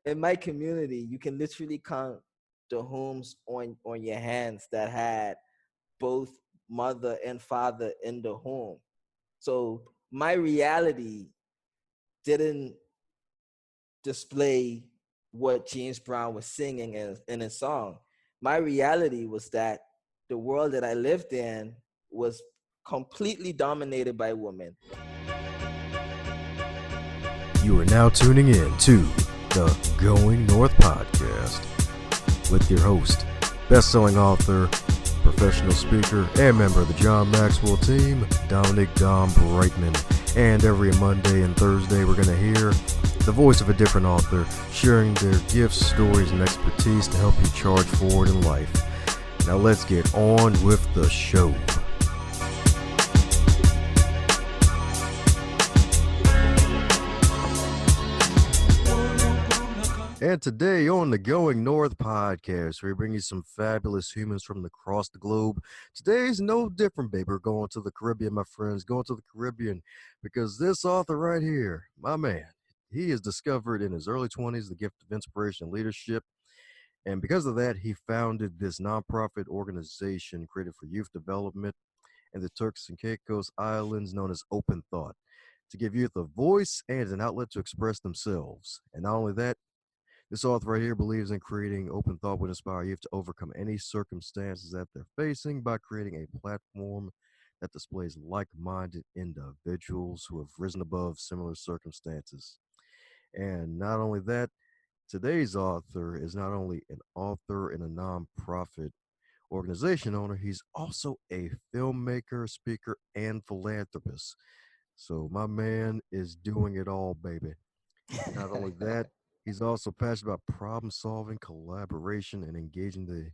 in my community, you can literally count the homes on your hands that had both mother and father in the home. So my reality didn't display what James Brown was singing in his song. My reality was that the world that I lived in was completely dominated by women. You are now tuning in to the Going North podcast with your host, best-selling author, professional speaker, and member of the John Maxwell team, Dominic Dom Brightman. And every Monday and Thursday, we're going to hear the voice of a different author sharing their gifts, stories, and expertise to help you charge forward in life. Now let's get on with the show. And today on the Going North podcast, we bring you some fabulous humans from across the globe. Today's no different, baby. We're going to the Caribbean, my friends, going to the Caribbean, because this author right here, my man, he has discovered in his early 20s the gift of inspiration and leadership. And because of that, he founded this nonprofit organization created for youth development in the Turks and Caicos Islands known as Open Thought, to give youth a voice and an outlet to express themselves. And not only that, this author right here believes in creating open thought would inspire youth to overcome any circumstances that they're facing by creating a platform that displays like-minded individuals who have risen above similar circumstances. And not only that, today's author is not only an author and a nonprofit organization owner, he's also a filmmaker, speaker, and philanthropist. So my man is doing it all, baby. Not only that, he's also passionate about problem solving, collaboration, and engaging the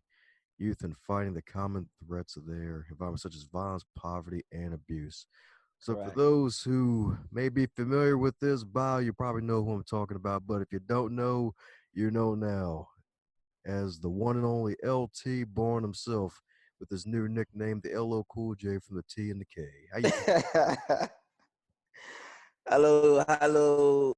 youth in fighting the common threats of their environment, such as violence, poverty, and abuse. So, for Correct. those who may be familiar with this bio, you probably know who I'm talking about. But if you don't know, you know now, as the one and only LT Bourne himself, with his new nickname, the LO Cool J from the T and the K. How you doing? Hello,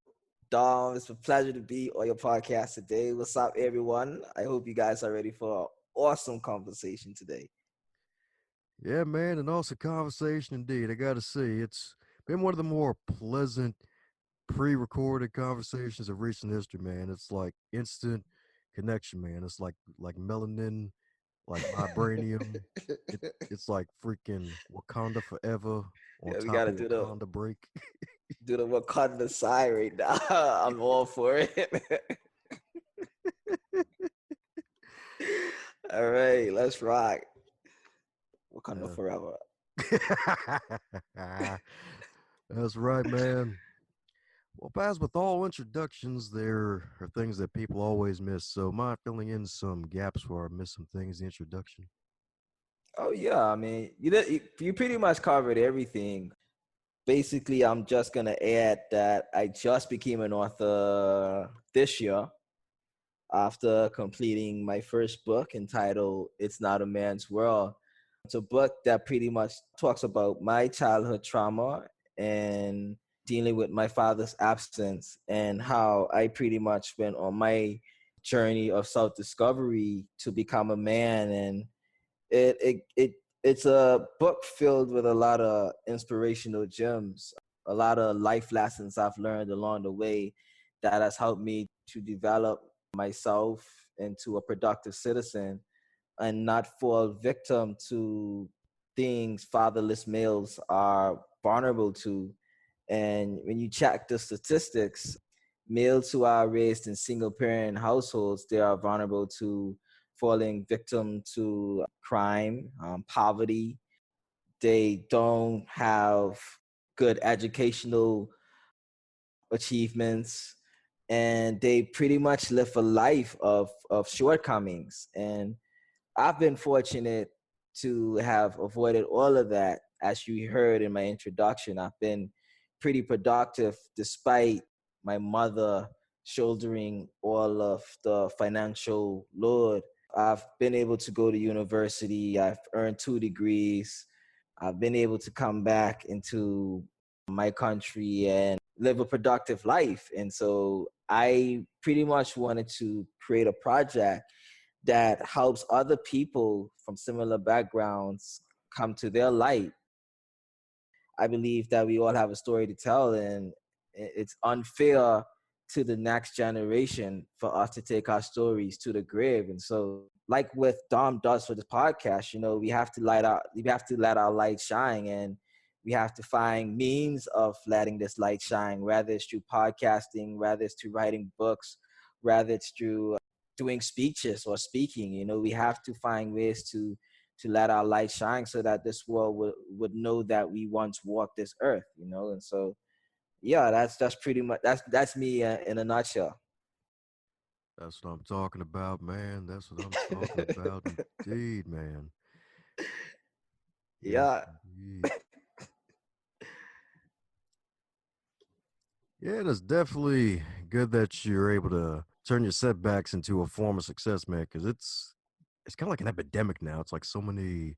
Dom. It's a pleasure to be on your podcast today. What's up, everyone? I hope you guys are ready for an awesome conversation today. Yeah, man, an awesome conversation indeed. I gotta say, it's been one of the more pleasant pre-recorded conversations of recent history, man. It's like instant connection, man. It's like melanin, like vibranium. It's like freaking Wakanda forever on Yeah, we top gotta of Wakanda break. do the Wakanda side right now. I'm all for it. All right, let's rock. Wakanda Uh, forever. That's right, man. Well, as with all introductions, there are things that people always miss. So, mind filling in some gaps where I miss some things in the introduction? Oh yeah, I mean, you pretty much covered everything. Basically, I'm just gonna add that I just became an author this year after completing my first book entitled "It's Not a Man's World." It's a book that pretty much talks about my childhood trauma and dealing with my father's absence and how I pretty much went on my journey of self-discovery to become a man. And it's a book filled with a lot of inspirational gems, a lot of life lessons I've learned along the way that has helped me to develop myself into a productive citizen and not fall victim to things fatherless males are vulnerable to. And when you check the statistics, males who are raised in single parent households, they are vulnerable to falling victim to crime, poverty. They don't have good educational achievements, and they pretty much live a life of shortcomings. And I've been fortunate to have avoided all of that. As you heard in my introduction, I've been pretty productive despite my mother shouldering all of the financial load. I've been able to go to university. I've earned 2 degrees. I've been able to come back into my country and live a productive life. And so I pretty much wanted to create a project that helps other people from similar backgrounds come to their light. I believe that we all have a story to tell, and it's unfair to the next generation for us to take our stories to the grave. And so, like with Dom does for the podcast, we have to let our light shine, and we have to find means of letting this light shine, whether it's through podcasting, whether it's through writing books, whether it's through doing speeches or speaking. We have to find ways to let our light shine so that this world would know that we once walked this earth. And so yeah, that's pretty much that's me in a nutshell. That's what I'm talking about, man. That's what I'm talking about, indeed, man. Yes, Yeah. indeed. Yeah, and it's definitely good that you're able to turn your setbacks into a form of success, man. Because it's kind of like an epidemic now. It's like so many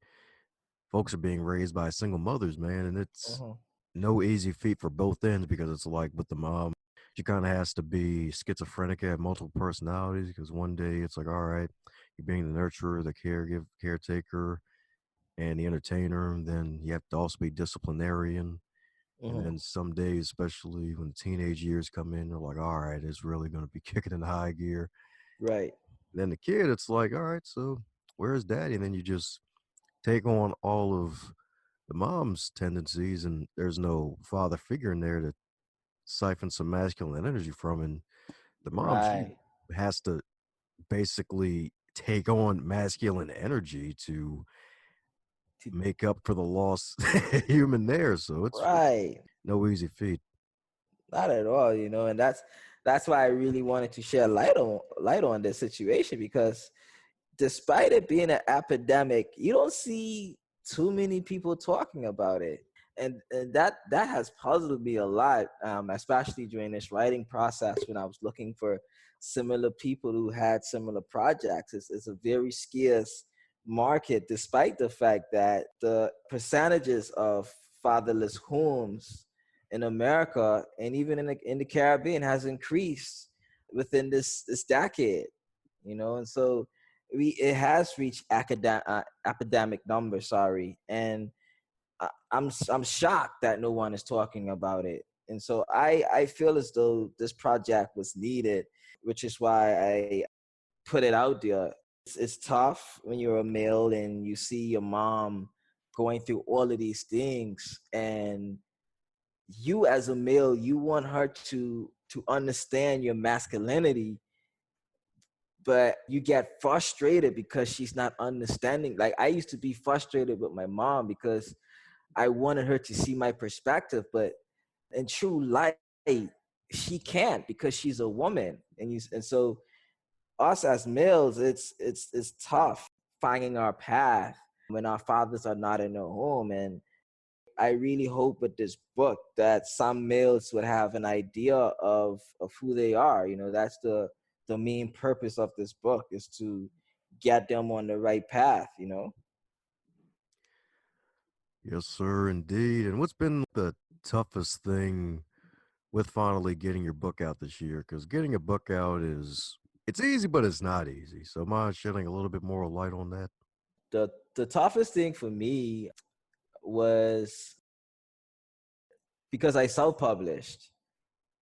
folks are being raised by single mothers, man, and it's Uh-huh. no easy feat for both ends because it's like with the mom, she kind of has to be schizophrenic, have multiple personalities. Because one day it's like, all right, you're being the nurturer, the caretaker, and the entertainer. And then you have to also be disciplinarian. And Uh-huh. then some days, especially when the teenage years come in, they're like, all right, it's really going to be kicking in high gear. Right. Then the kid, it's like, all right, so where's daddy? And then you just take on all of the mom's tendencies, and there's no father figure in there to siphon some masculine energy from. And the mom, she Right. has to basically take on masculine energy to To- make up for the lost human there. So it's right. no easy feat. Not at all. And that's why I really wanted to shed light on this situation, because despite it being an epidemic, you don't see too many people talking about it. And that has puzzled me a lot, especially during this writing process when I was looking for similar people who had similar projects. It's a very scarce market, despite the fact that the percentages of fatherless homes in America and even in the Caribbean has increased within this decade. And so it has reached academic numbers. Sorry, and I'm shocked that no one is talking about it. And so I feel as though this project was needed, which is why I put it out there. It's tough when you're a male and you see your mom going through all of these things, and you as a male, you want her to understand your masculinity, but you get frustrated because she's not understanding. Like, I used to be frustrated with my mom because I wanted her to see my perspective, but in true light, she can't because she's a woman. And so us as males, it's tough finding our path when our fathers are not in the home. And I really hope with this book that some males would have an idea of who they are. That's the main purpose of this book, is to get them on the right path. Yes, sir, indeed. And what's been the toughest thing with finally getting your book out this year? Because getting a book out it's easy, but it's not easy. So mind shedding a little bit more light on that? The toughest thing for me was because I self-published.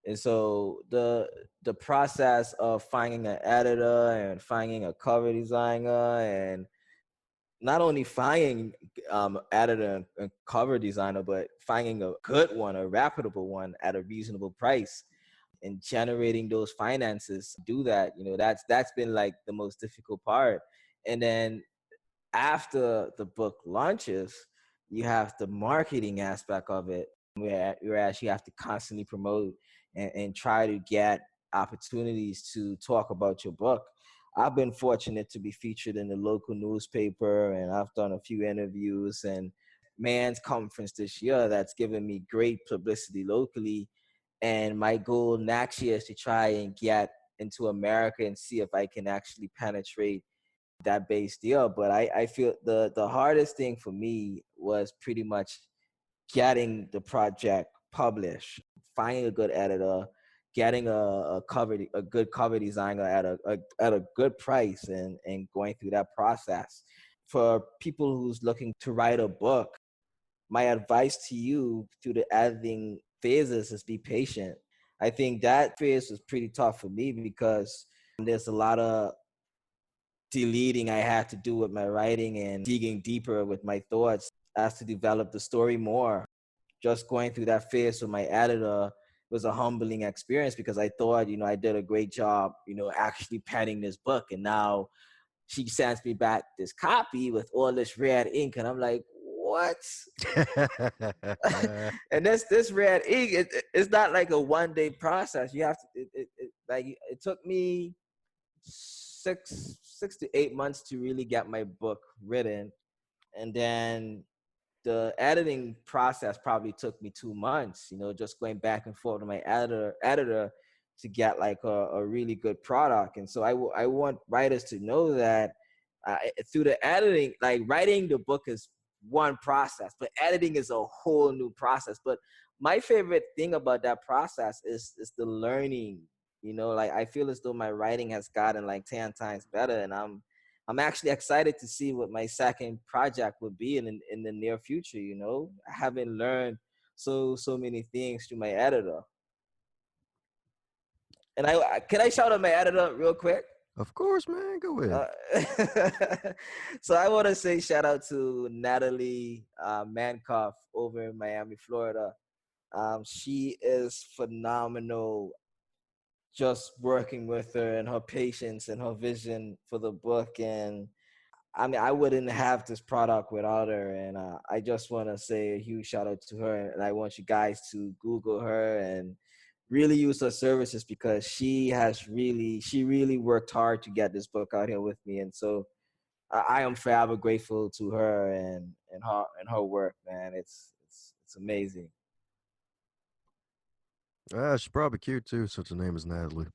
And so the process of finding an editor and finding a cover designer, and not only finding editor and cover designer, but finding a good one, a reputable one at a reasonable price, and generating those finances do that. That's been like the most difficult part. And then after the book launches, you have the marketing aspect of it, whereas you have to constantly promote and try to get opportunities to talk about your book. I've been fortunate to be featured in the local newspaper, and I've done a few interviews and man's conference this year that's given me great publicity locally. And my goal next year is to try and get into America and see if I can actually penetrate that base deal. But I feel the hardest thing for me was pretty much getting the project published. finding a good editor, getting a good cover designer at a good price, and going through that process. For people who's looking to write a book, my advice to you through the editing phases is be patient. I think that phase was pretty tough for me because there's a lot of deleting I had to do with my writing and digging deeper with my thoughts as to develop the story more. Just going through that phase with my editor was a humbling experience because I thought, I did a great job, actually penning this book. And now she sends me back this copy with all this red ink. And I'm like, what? And this red ink, it's not like a 1 day process. You have to, it took me 6 to 8 months to really get my book written. And then the editing process probably took me 2 months, just going back and forth with my editor to get like a really good product. And so I want writers to know that through the editing, like writing the book is one process, but editing is a whole new process. But my favorite thing about that process is the learning. Like I feel as though my writing has gotten like 10 times better, and I'm actually excited to see what my second project would be in the near future. I haven't learned so many things through my editor. And can I shout out my editor real quick? Of course, man. Go ahead. So I want to say shout out to Natalie Mankoff over in Miami, Florida. She is phenomenal. Just working with her and her patience and her vision for the book. And I mean, I wouldn't have this product without her. And I just want to say a huge shout out to her. And I want you guys to Google her and really use her services because she really worked hard to get this book out here with me. And so I am forever grateful to her and her work, man. It's amazing. She's probably cute too, since her name is Natalie.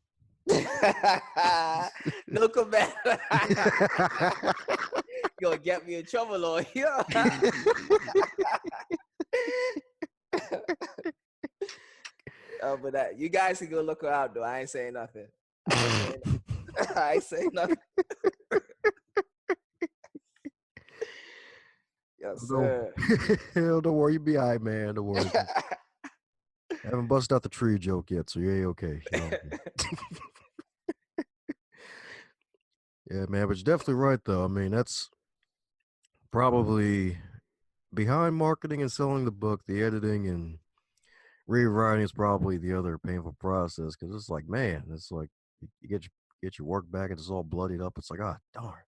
No comment. You're gonna get me in trouble on here. But you guys can go look her out though. I ain't saying nothing. I ain't saying nothing. Yes, sir. Hell, don't worry, you be all right, man. Don't worry. I haven't busted out the tree joke yet, so you're okay. Yeah, man, but you're definitely right, though. I mean, that's probably behind marketing and selling the book, the editing and rewriting is probably the other painful process because it's like, man, it's like you get your work back and it's all bloodied up. It's like, ah, darn.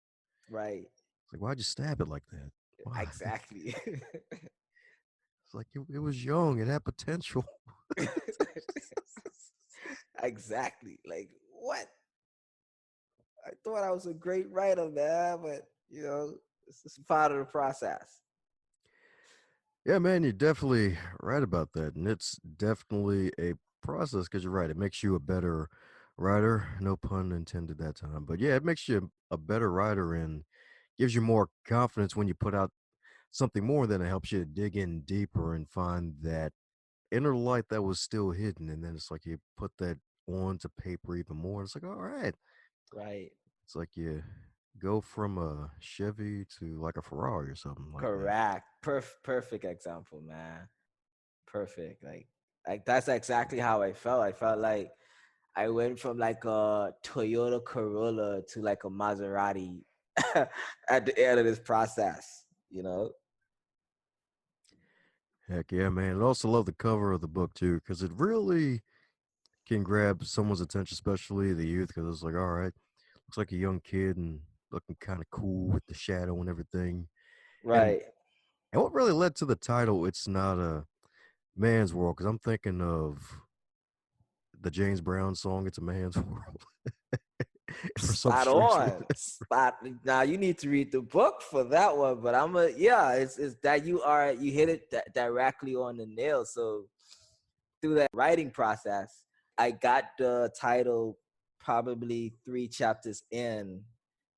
Right. It's like, why'd you stab it like that? Why? Exactly. It's like it was young, it had potential. Exactly. Like what? I thought I was a great writer, man, but it's part of the process. Yeah, man, you're definitely right about that, and it's definitely a process because you're right. It makes you a better writer. No pun intended that time, but yeah, it makes you a better writer and gives you more confidence when you put out something more. Than it helps you to dig in deeper and find that inner light that was still hidden, and then it's like you put that onto paper even more. It's like, all right, Right. it's like you go from a Chevy to like a Ferrari or something like that. Correct. Perfect example, man. Perfect. Like that's exactly how I felt. I felt like I went from like a Toyota Corolla to like a Maserati at the end of this process. Heck yeah, man. I also love the cover of the book too, because it really can grab someone's attention, especially the youth, because it's like, all right, looks like a young kid and looking kind of cool with the shadow and everything. And Right. and what really led to the title, It's Not a Man's World, because I'm thinking of the James Brown song, It's a Man's World. For some Spot strange on. Spot. Now you need to read the book for that one, but it's that you hit it directly on the nail. So through that writing process, I got the title probably 3 chapters in,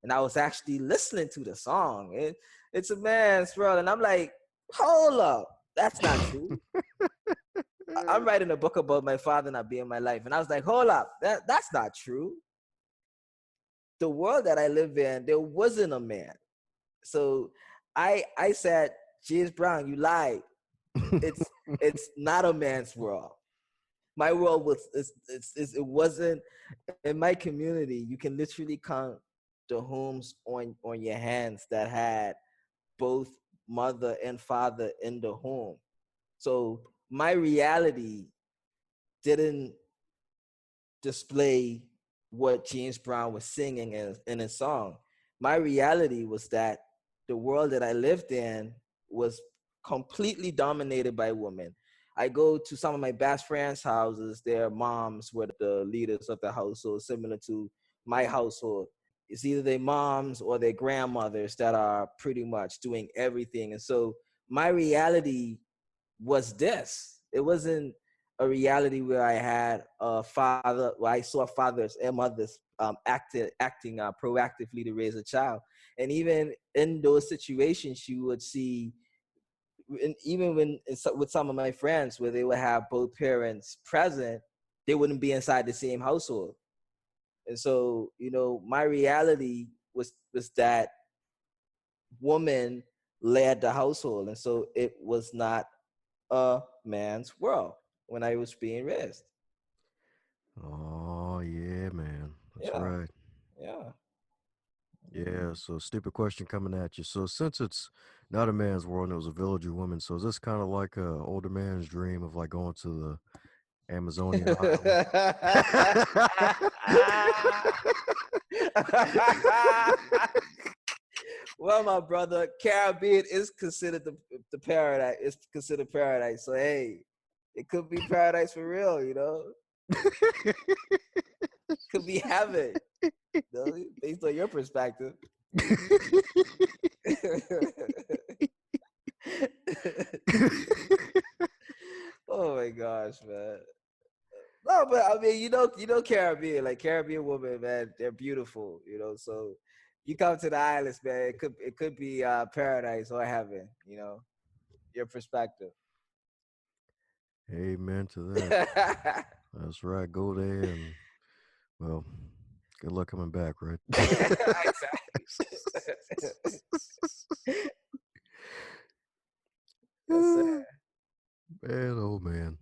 and I was actually listening to the song. It's a man's world, and I'm like, hold up, that's not true. I'm writing a book about my father not being in my life. And I was like, hold up, that's not true. The world that I live in, there wasn't a man. So I said, James Brown, you lied. It's not a man's world. My world was it wasn't in my community. You can literally count the homes on your hands that had both mother and father in the home. So my reality didn't display what James Brown was singing in his song. My reality was that the world that I lived in was completely dominated by women. I go to some of my best friends' houses, their moms were the leaders of the household, similar to my household. It's either their moms or their grandmothers that are pretty much doing everything. And so my reality was this. It wasn't a reality where I had a father, where I saw fathers and mothers acting proactively to raise a child. And even in those situations, you would see, and even with some of my friends, where they would have both parents present, they wouldn't be inside the same household. And so, my reality was that woman led the household, and so it was not a man's world when I was being raised. Oh yeah, man. That's Yeah, right. yeah. Yeah, so stupid question coming at you. So since it's not a man's world and it was a villager woman, so is this kind of like a older man's dream of like going to the Amazonian islands? Well, my brother, Caribbean is considered the paradise. It's considered paradise. So hey, it could be paradise for real. Could be heaven. Based on your perspective. Oh my gosh, man. No, but I mean, Caribbean, like Caribbean women, man, they're beautiful, So you come to the islands, man, it could be paradise or heaven, your perspective. Amen to that. That's right. Go there and, well, good luck coming back, right? Exactly. Yes, sir. Man, oh man.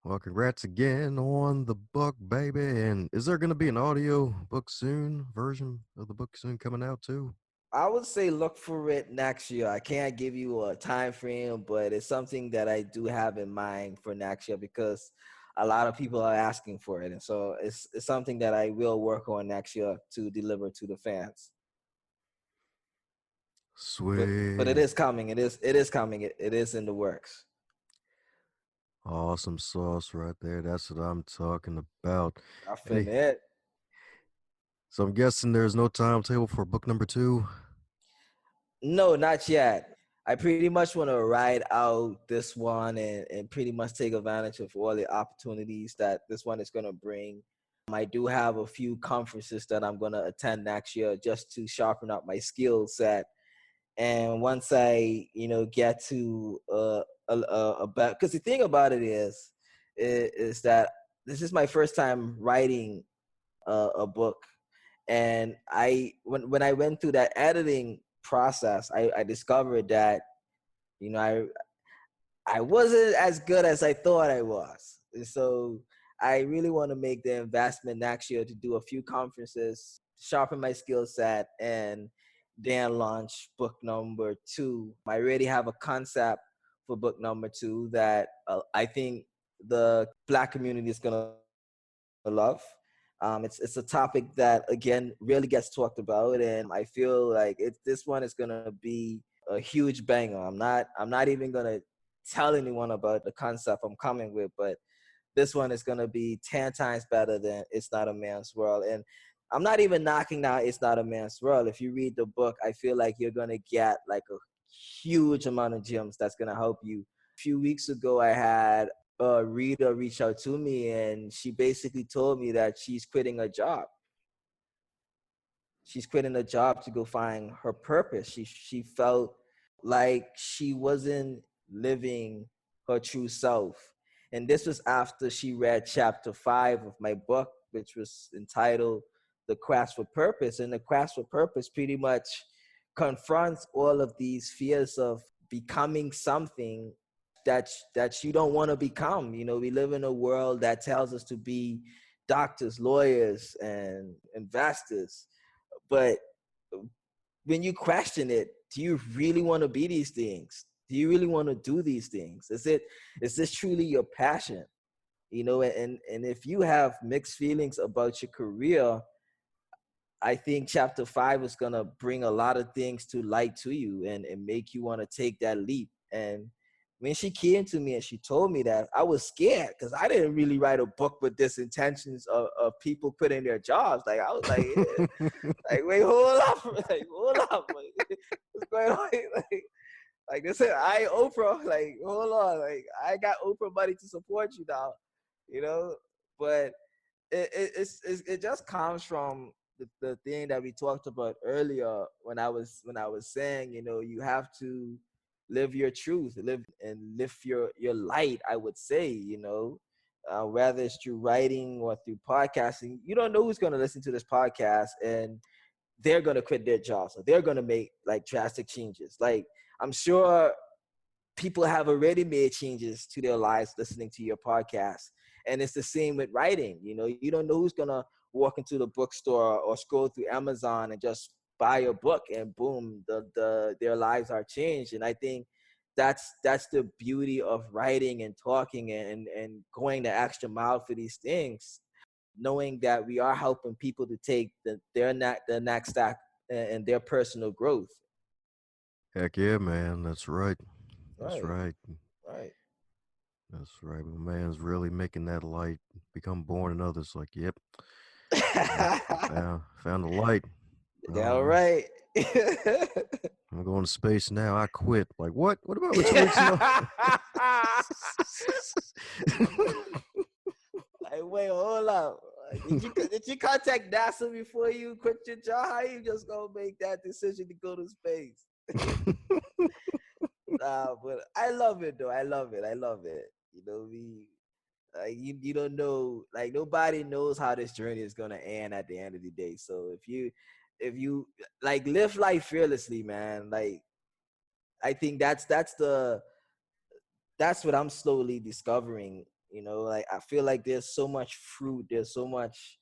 Well, congrats again on the book, baby. And is there going to be an audio book soon, version of the book soon coming out too? I would say look for it next year. I can't give you a time frame, but it's something that I do have in mind for next year because a lot of people are asking for it, and so it's something that I will work on next year to deliver to the fans. But it Sweet. is coming. It is coming. It is in the works. Awesome sauce right there. That's what I'm talking about. I Hey, finna it. so I'm guessing there's no timetable for book number 2. No, not yet. I pretty much want to ride out this one and pretty much take advantage of all the opportunities that this one is going to bring. I do have a few conferences that I'm going to attend next year just to sharpen up my skill set. And once I, get to because the thing about it is that this is my first time writing a book, and when I went through that editing process, I discovered that you know I wasn't as good as I thought I was. And so I really want to make the investment next year to do a few conferences, sharpen my skill set, and then launch book number 2. I already have a concept for book number 2 that I think the Black community is gonna love. It's a topic that again really gets talked about, and I feel like this one is gonna be a huge banger. I'm not even gonna tell anyone about the concept I'm coming with, but this one is gonna be 10 times better than It's Not a Man's World. And I'm not even knocking out It's Not a Man's World. If you read the book, I feel like you're gonna get like a huge amount of gems that's gonna help you. A few weeks ago, I had a reader reach out to me, and she basically told me that she's quitting a job. She's quitting a job to go find her purpose. She felt like she wasn't living her true self. And this was after she read chapter 5 of my book, which was entitled The Quest for Purpose. And the Quest for Purpose pretty much confronts all of these fears of becoming something that you don't want to become. You know, we live in a world that tells us to be doctors, lawyers, and investors. But when you question it, do you really want to be these things? Do you really want to do these things? Is this truly your passion? You know, and if you have mixed feelings about your career, I think chapter 5 is gonna bring a lot of things to light to you and make you want to take that leap. And when she came to me and she told me that, I was scared because I didn't really write a book with this intentions of people quitting their jobs. Like I was like, like wait, hold up, like hold up, like, what's going on? Like they said, I Oprah, like hold on, like I got Oprah money to support you now, you know. But it just comes from the thing that we talked about earlier when I was saying, you know, you have to live your truth, live and lift your light. I would say, you know, whether it's through writing or through podcasting, you don't know who's going to listen to this podcast and they're going to quit their jobs or they're going to make like drastic changes. Like I'm sure people have already made changes to their lives listening to your podcast. And it's the same with writing. You know, you don't know who's gonna walk into the bookstore or scroll through Amazon and just buy a book and boom, their lives are changed. And I think that's the beauty of writing and talking and going the extra mile for these things, knowing that we are helping people to take the next step and their personal growth. Heck yeah, man. That's right. That's Right, right. right. That's right. My man's really making that light become born in others. Like, yep, I found the light. Yeah, all Yeah, right. I'm going to space now. I quit. Like, what? What about 2 weeks ago? Like, wait, hold up. Did you contact NASA before you quit your job? How you just gonna make that decision to go to space? But I love it though. I love it. I love it. You know, you don't know, like nobody knows how this journey is gonna end at the end of the day. So if you like live life fearlessly, man, like I think that's what I'm slowly discovering. You know, like I feel like there's so much fruit, there's so much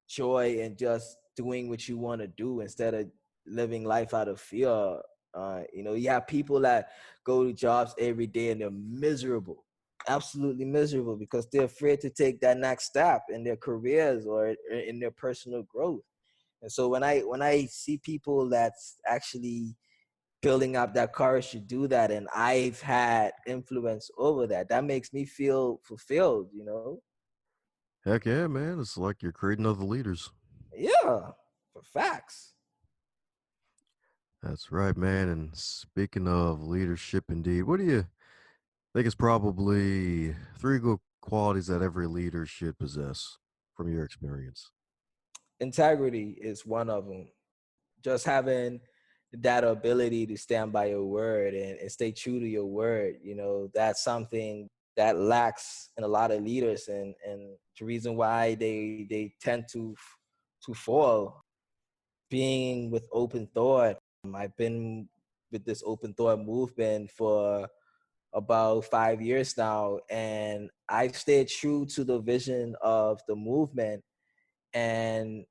joy in just doing what you want to do instead of living life out of fear. You know, you have people that go to jobs every day and they're miserable, absolutely miserable because they're afraid to take that next step in their careers or in their personal growth. And so when I see people that's actually building up that courage to do that and I've had influence over that, that makes me feel fulfilled, you know. Heck yeah, man. It's like you're creating other leaders. Yeah, for facts. That's right, man. And speaking of leadership, indeed, what do you think is probably 3 good qualities that every leader should possess from your experience? Integrity is one of them. Just having that ability to stand by your word and stay true to your word, you know, that's something that lacks in a lot of leaders, and the reason why they tend to fall. Being with open thought, I've been with this open thought movement for about 5 years now, and I've stayed true to the vision of the movement. And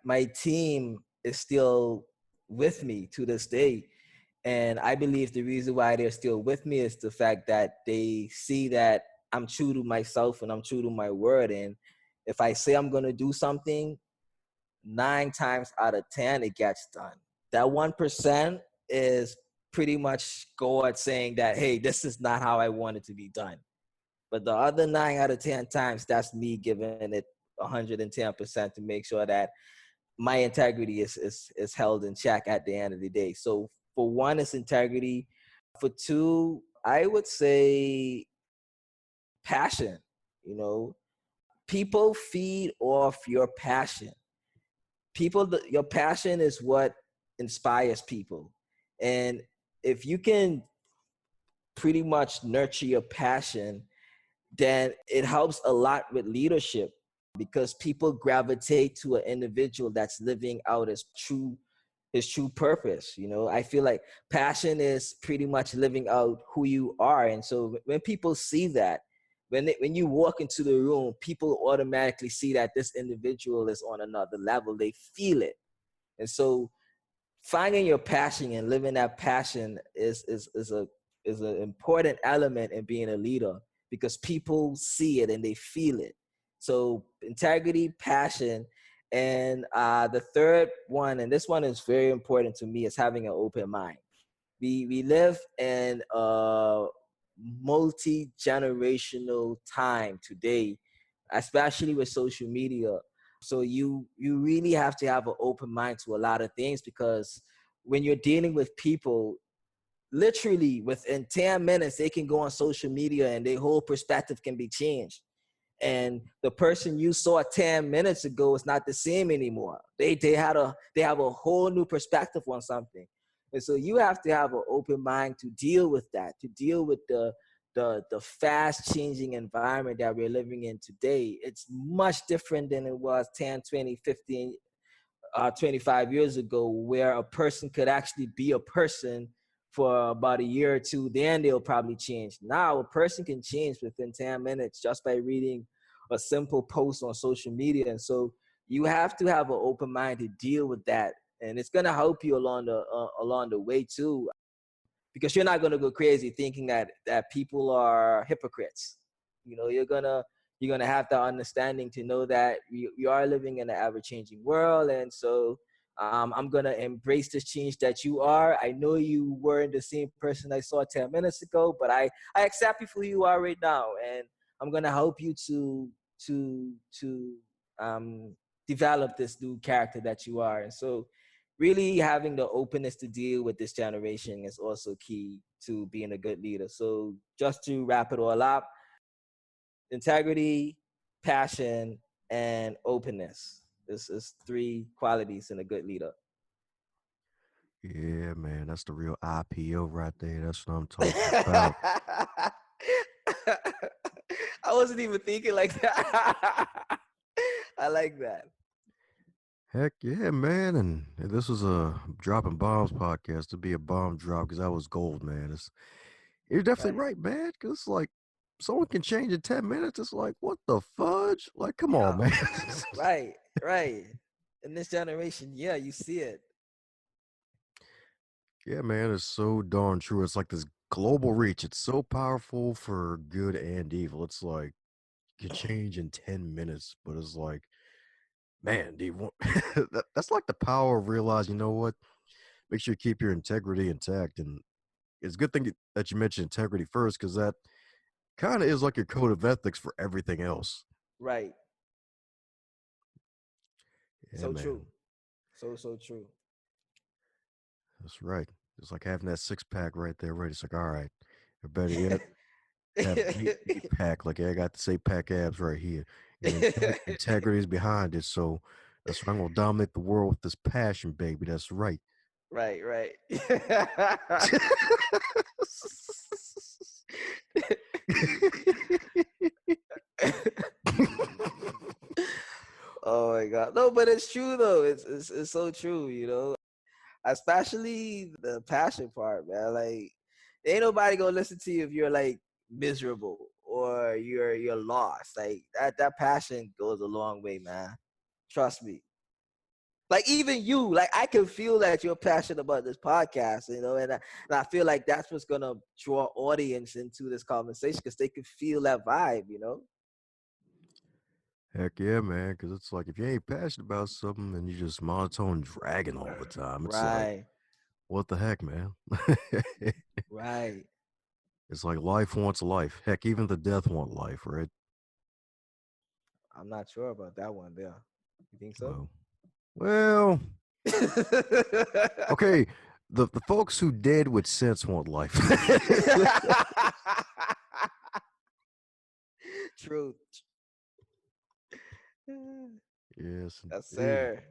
my team is still with me to this day. And I believe the reason why they're still with me is the fact that they see that I'm true to myself and I'm true to my word. And if I say I'm going to do something, 9 times out of 10, it gets done. That 1% is pretty much God saying that, hey, this is not how I want it to be done. But the other 9 out of 10 times, that's me giving it 110% to make sure that my integrity is held in check at the end of the day. So for one, it's integrity. For two, I would say passion. You know, people feed off your passion. Your passion is what inspires people. And if you can pretty much nurture your passion, then it helps a lot with leadership because people gravitate to an individual that's living out his true purpose. I feel like passion is pretty much living out who you are. And so when people see that, when you walk into the room, people automatically see that this individual is on another level. They feel it. And so finding your passion and living that passion is an important element in being a leader because people see it and they feel it. So integrity, passion, and the third one, and this one is very important to me, is having an open mind. We live in a multi-generational time today, especially with social media. So you really have to have an open mind to a lot of things because when you're dealing with people, literally within 10 minutes, they can go on social media and their whole perspective can be changed. And the person you saw 10 minutes ago is not the same anymore. They have a whole new perspective on something. And so you have to have an open mind to deal with that, to deal with the fast changing environment that we're living in today. It's much different than it was 10, 20, 15, 25 years ago, where a person could actually be a person for about a year or two, then they'll probably change. Now, a person can change within 10 minutes just by reading a simple post on social media. And so you have to have an open mind to deal with that. And it's going to help you along the way too, because you're not going to go crazy thinking that people are hypocrites. You're gonna have the understanding to know that we are living in an ever-changing world. And so I'm gonna embrace this change that you are. I know you weren't the same person I saw 10 minutes ago, but I accept you for who you are right now, and I'm gonna help you to um, develop this new character that you are. And so really having the openness to deal with this generation is also key to being a good leader. So just to wrap it all up, integrity, passion, and openness. This is three qualities in a good leader. Yeah, man, that's the real IPO right there. That's what I'm talking about. I wasn't even thinking like that. I like that. Heck yeah, man. And this was a dropping bombs podcast to be a bomb drop because that was gold, man. You're definitely Right. right, man. Because it's like someone can change in 10 minutes. It's like, what the fudge? Like, come on, Yeah. man. Right. Right. In this generation, yeah, you see it. Yeah, man, it's so darn true. It's like this global reach. It's so powerful for good and evil. It's like you can change in 10 minutes, but it's like, man, do you want that's like the power of realizing, you know what? Make sure you keep your integrity intact. And it's a good thing that you mentioned integrity first, because that kind of is like your code of ethics for everything else. Right. Yeah, So true. man. So true. That's right. It's like having that six pack right there, right? It's like, all right, or better yet, have an eight pack. Like I got the 8 pack abs right here, and integrity is behind it. So that's why I'm gonna dominate the world with this passion, baby. That's right. Right, right. Oh my God. No, but it's true though. It's so true, Especially the passion part, man. Like ain't nobody gonna listen to you if you're like miserable or you're lost. Like that passion goes a long way, man. Trust me. Like even you, like I can feel that you're passionate about this podcast, and I feel like that's what's gonna draw audience into this conversation because they can feel that vibe. Heck yeah, man. Because it's like if you ain't passionate about something and you just monotone dragging all the time, it's like, Right, what the heck, man? right. It's like life wants life. Heck, even the death want life, right? I'm not sure about that one there. You think so? Well, well, okay. The folks who dead with sense want life. Truth. Yes, Yes, indeed. sir.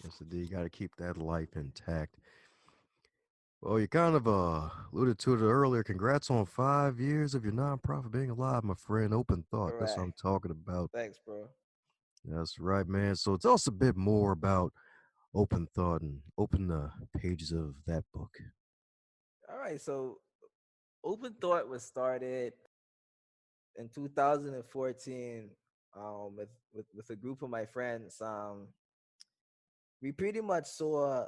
Yes, indeed. You got to keep that life intact. Well, you kind of alluded to it earlier. Congrats on 5 years of your nonprofit being alive, my friend. Open thought. All That's what right. I'm talking about. Thanks, bro. That's right, man. So tell us a bit more about open thought and open the pages of that book. All right. So Open Thought was started in 2014 with a group of my friends. We pretty much saw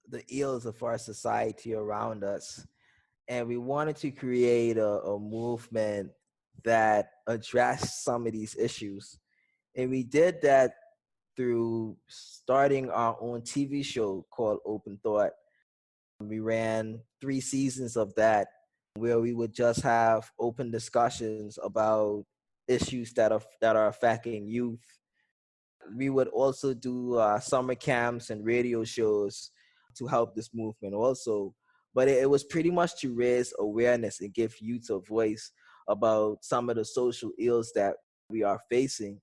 the ills of our society around us, and we wanted to create a movement that addressed some of these issues. And we did that through starting our own TV show called Open Thought. We ran 3 seasons of that where we would just have open discussions about issues that are affecting youth. We would also do summer camps and radio shows to help this movement also. But it was pretty much to raise awareness and give youth a voice about some of the social ills that we are facing.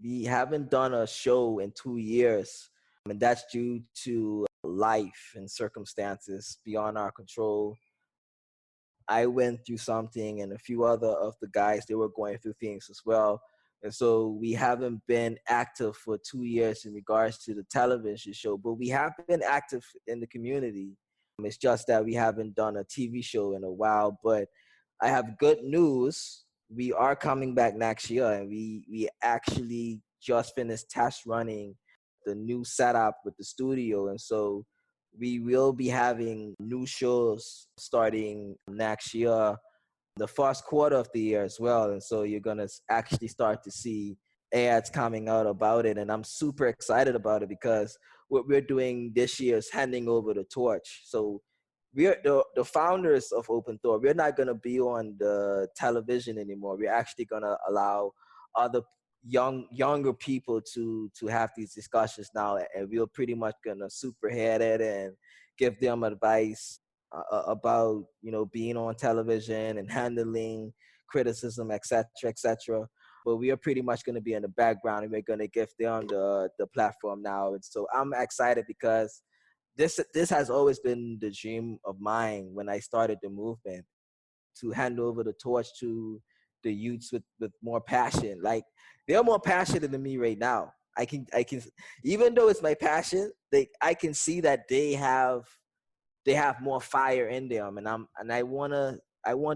We haven't done a show in 2 years, and that's due to life and circumstances beyond our control. I went through something, and a few other of the guys, they were going through things as well. And so we haven't been active for 2 years in regards to the television show, but we have been active in the community. It's just that we haven't done a TV show in a while. But I have good news. We are coming back next year, and we actually just finished test running the new setup with the studio. And so we will be having new shows starting next year, the first quarter of the year as well. And so you're going to actually start to see ads coming out about it. And I'm super excited about it because what we're doing this year is handing over the torch. So we're the founders of Open Thought. We're not going to be on the television anymore. We're actually going to allow other younger people to have these discussions now, and we're pretty much going to superhead it and give them advice about being on television and handling criticism, etc., etc. But we are pretty much going to be in the background, and we're going to give them the platform now. And so I'm excited because this has always been the dream of mine when I started the movement, to hand over the torch to the youths with more passion. Like, they're more passionate than me right now. I can even though it's my passion, I can see that they have more fire in them, and I want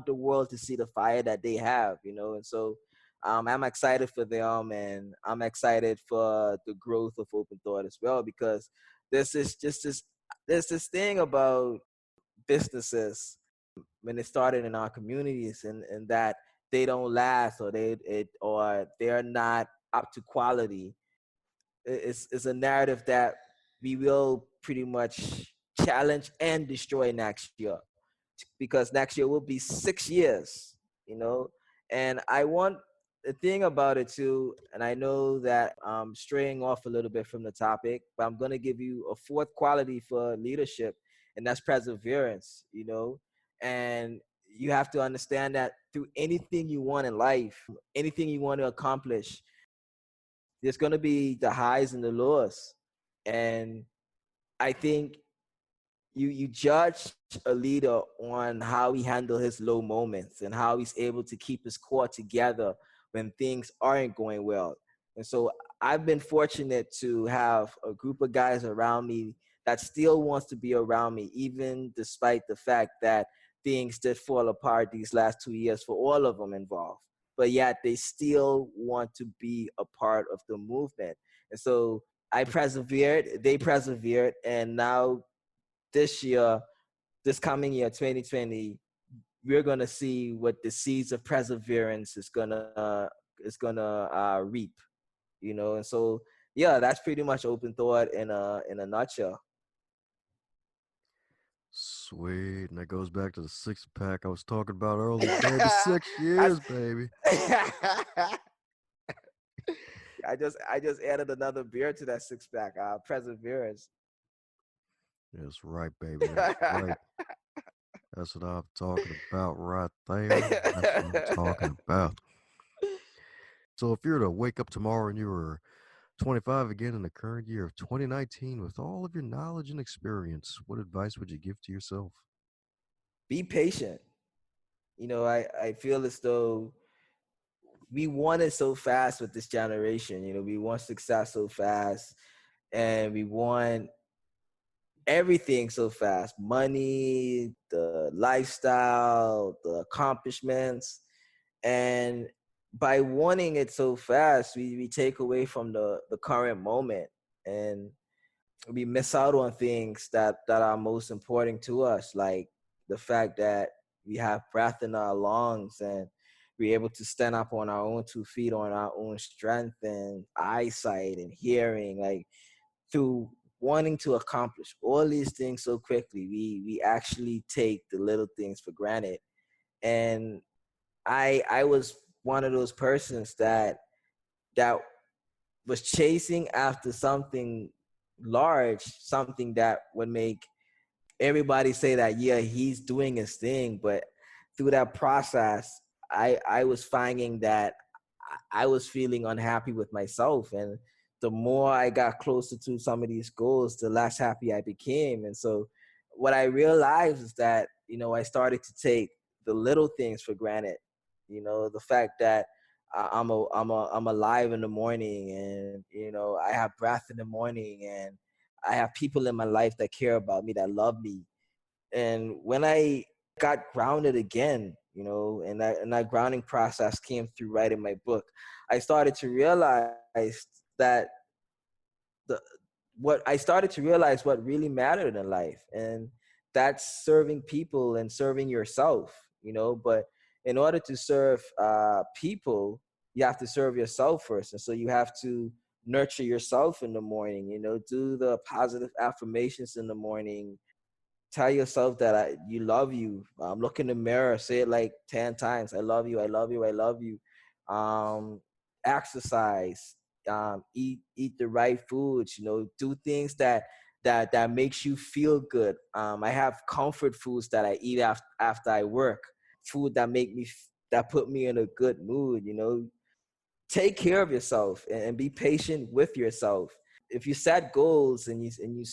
the world to see the fire that they have, and so I'm excited for them, and I'm excited for the growth of Open Thought as well, because there's this thing about businesses when they started in our communities, and that they don't last, or they're not up to quality. It's a narrative that we will pretty much challenge and destroy next year, because next year will be 6 years, you know. And I want the thing about it too, and I know that I'm straying off a little bit from the topic, but I'm going to give you a fourth quality for leadership, and that's perseverance, and you have to understand that through anything you want in life, anything you want to accomplish, there's going to be the highs and the lows. And I think you judge a leader on how he handles his low moments and how he's able to keep his core together when things aren't going well. And so I've been fortunate to have a group of guys around me that still wants to be around me, even despite the fact that things did fall apart these last 2 years for all of them involved. But yet they still want to be a part of the movement. And so I persevered, they persevered, and now this year, this coming year, 2020, we're gonna see what the seeds of perseverance is gonna reap, And so, yeah, that's pretty much Open Thought in a nutshell. Sweet. And that goes back to the six pack I was talking about earlier, baby. 6 years, I, baby. I just added another beer to that six pack. Perseverance. That's right, baby. That's right. That's what I'm talking about right there. That's what I'm talking about. So if you were to wake up tomorrow and you were 25 again in the current year of 2019 with all of your knowledge and experience. What advice would you give to yourself? Be patient. I feel as though we want it so fast with this generation. We want success so fast, and we want everything so fast: money, the lifestyle, the accomplishments. And by wanting it so fast, we take away from the current moment, and we miss out on things that are most important to us, like the fact that we have breath in our lungs, and we're able to stand up on our own 2 feet, on our own strength and eyesight and hearing. Like, through wanting to accomplish all these things so quickly, we actually take the little things for granted. And I was one of those persons that was chasing after something large, something that would make everybody say that, yeah, he's doing his thing. But through that process, I was finding that I was feeling unhappy with myself. And the more I got closer to some of these goals, the less happy I became. And so what I realized is that, I started to take the little things for granted. The fact that I'm alive in the morning, and I have breath in the morning, and I have people in my life that care about me, that love me. And when I got grounded again, and that grounding process came through writing my book, I started to realize that the what really mattered in life, and that's serving people and serving yourself. But in order to serve people, you have to serve yourself first. And so you have to nurture yourself in the morning. Do the positive affirmations in the morning. Tell yourself that you love you. Look in the mirror, say it like 10 times: I love you, I love you, I love you. um, Exercise, eat the right foods. Do things that makes you feel good. I have comfort foods that I eat after I work, food that put me in a good mood. Take care of yourself, and be patient with yourself. If you set goals, and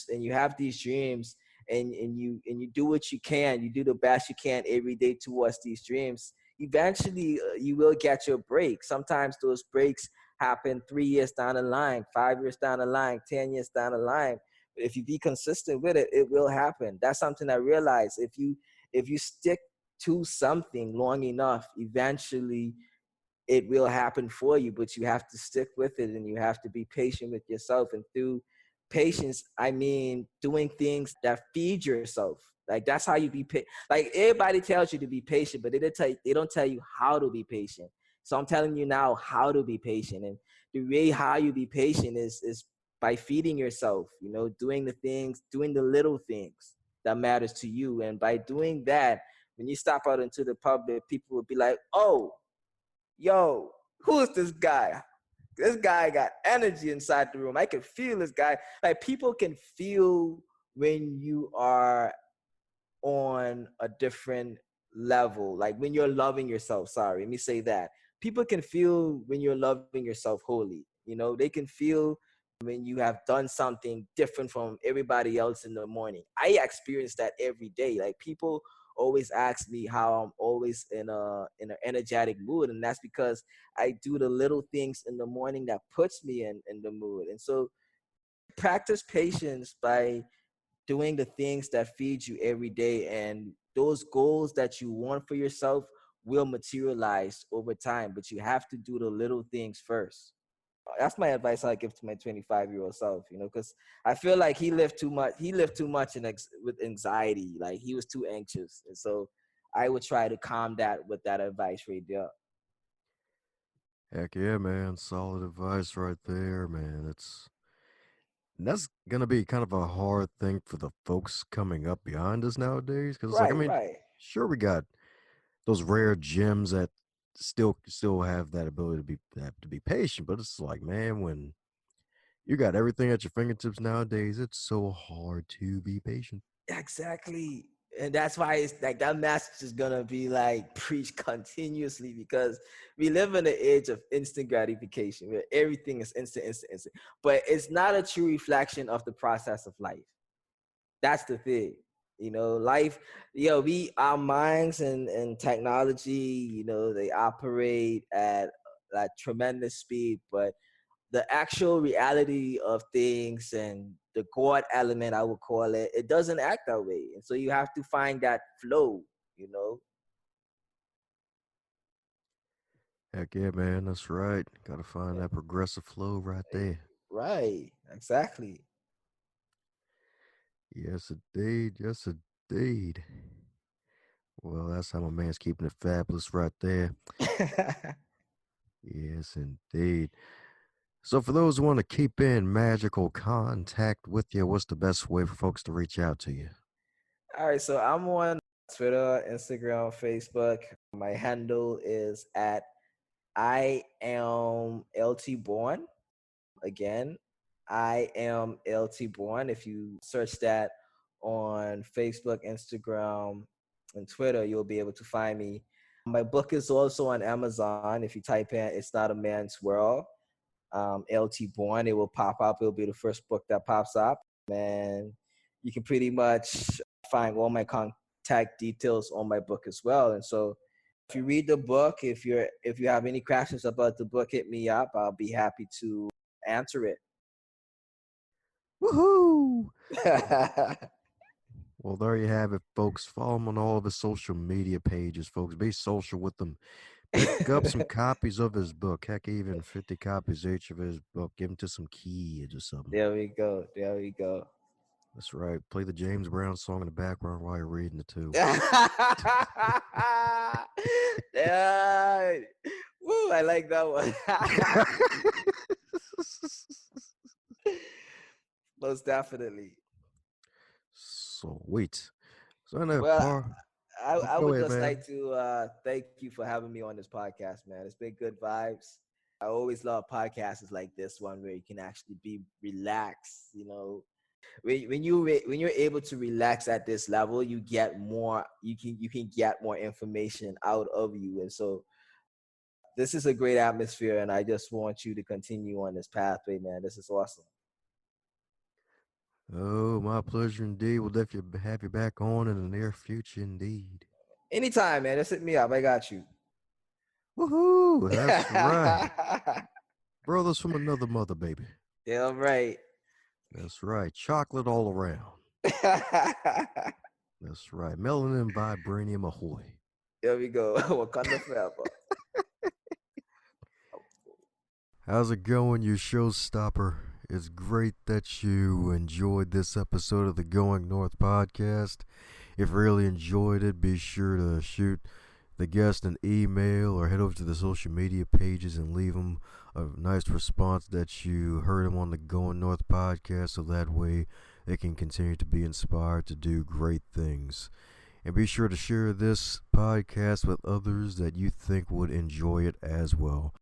you have these dreams, and you do what you can, you do the best you can every day towards these dreams, eventually you will get your break. Sometimes those breaks happen 3 years down the line, 5 years down the line, 10 years down the line. But if you be consistent with it, it will happen. That's something I realized. If you stick to something long enough, eventually it will happen for you. But you have to stick with it, and you have to be patient with yourself. And through patience, I mean doing things that feed yourself. Like, that's how you like, everybody tells you to be patient, but they don't tell you how to be patient. So I'm telling you now how to be patient. And the way how you be patient is by feeding yourself, doing the little things that matters to you. And by doing that, when you step out into the public, people will be like, oh, yo, who is this guy? This guy got energy inside the room. I can feel this guy. Like, people can feel when you are on a different level. Like, when you're loving yourself. Sorry, let me say that. People can feel when you're loving yourself wholly. They can feel when you have done something different from everybody else in the morning. I experience that every day. Like, people always ask me how I'm always in an energetic mood, and that's because I do the little things in the morning that puts me in the mood. And so practice patience by doing the things that feed you every day, and those goals that you want for yourself will materialize over time. But you have to do the little things first. That's my advice I give to my 25-year-old self, because I feel like he lived too much. He lived too much with anxiety. Like, he was too anxious. And so I would try to calm that with that advice right there. Heck yeah, man. Solid advice right there, man. That's gonna be kind of a hard thing for the folks coming up behind us nowadays. Cause it's like, I Right, mean, right. sure we got those rare gems that still have that ability to be patient, but it's like, man, when you got everything at your fingertips nowadays, it's so hard to be patient. Exactly. And that's why it's like that message is gonna be like preached continuously because we live in the age of instant gratification where everything is instant, instant, instant. But it's not a true reflection of the process of life. That's the thing. Life, we our minds and technology, they operate at tremendous speed, but the actual reality of things and the God element, I would call it, it doesn't act that way. And so you have to find that flow, you know? Heck yeah, man. That's right. Gotta find that progressive flow right there. Right, exactly. Yes, indeed. Yes, indeed. Well, that's how my man's keeping it fabulous right there. Yes, indeed. So, for those who want to keep in magical contact with you, what's the best way for folks to reach out to you? All right, so I'm on Twitter, Instagram, Facebook. My handle is at I am LT Bourne. Again, I am LT Bourne. If you search that on Facebook, Instagram, and Twitter, you'll be able to find me. My book is also on Amazon. If you type in It's Not a Man's World, LT Bourne, it will pop up. It'll be the first book that pops up. And you can pretty much find all my contact details on my book as well. And so if you read the book, if you have any questions about the book, hit me up. I'll be happy to answer it. Woohoo! Well, there you have it, folks. Follow him on all of his social media pages, folks. Be social with them. Pick up some copies of his book. Heck, even 50 copies each of his book. Give them to some kids or something. There we go. There we go. That's right. Play the James Brown song in the background while you're reading it, too. Yeah. Woo, I like that one. Most definitely. Sweet. So, in that Well, part, I go would ahead, just man. like to thank you for having me on this podcast, man. It's been good vibes. I always love podcasts like this one where you can actually be relaxed. When you're able to relax at this level, you get more. You can get more information out of you, and so this is a great atmosphere. And I just want you to continue on this pathway, man. This is awesome. Oh, my pleasure indeed. We'll definitely have you back on in the near future, indeed. Anytime, man. Just hit me up. I got you. Woohoo! That's right. Brothers from another mother, baby. Yeah, right. That's right. Chocolate all around. That's right. Melanin vibranium ahoy. There we go. Wakanda forever. How's it going, you showstopper? It's great that you enjoyed this episode of the Going North podcast. If you really enjoyed it, be sure to shoot the guest an email or head over to the social media pages and leave them a nice response that you heard them on the Going North podcast, so that way they can continue to be inspired to do great things. And be sure to share this podcast with others that you think would enjoy it as well.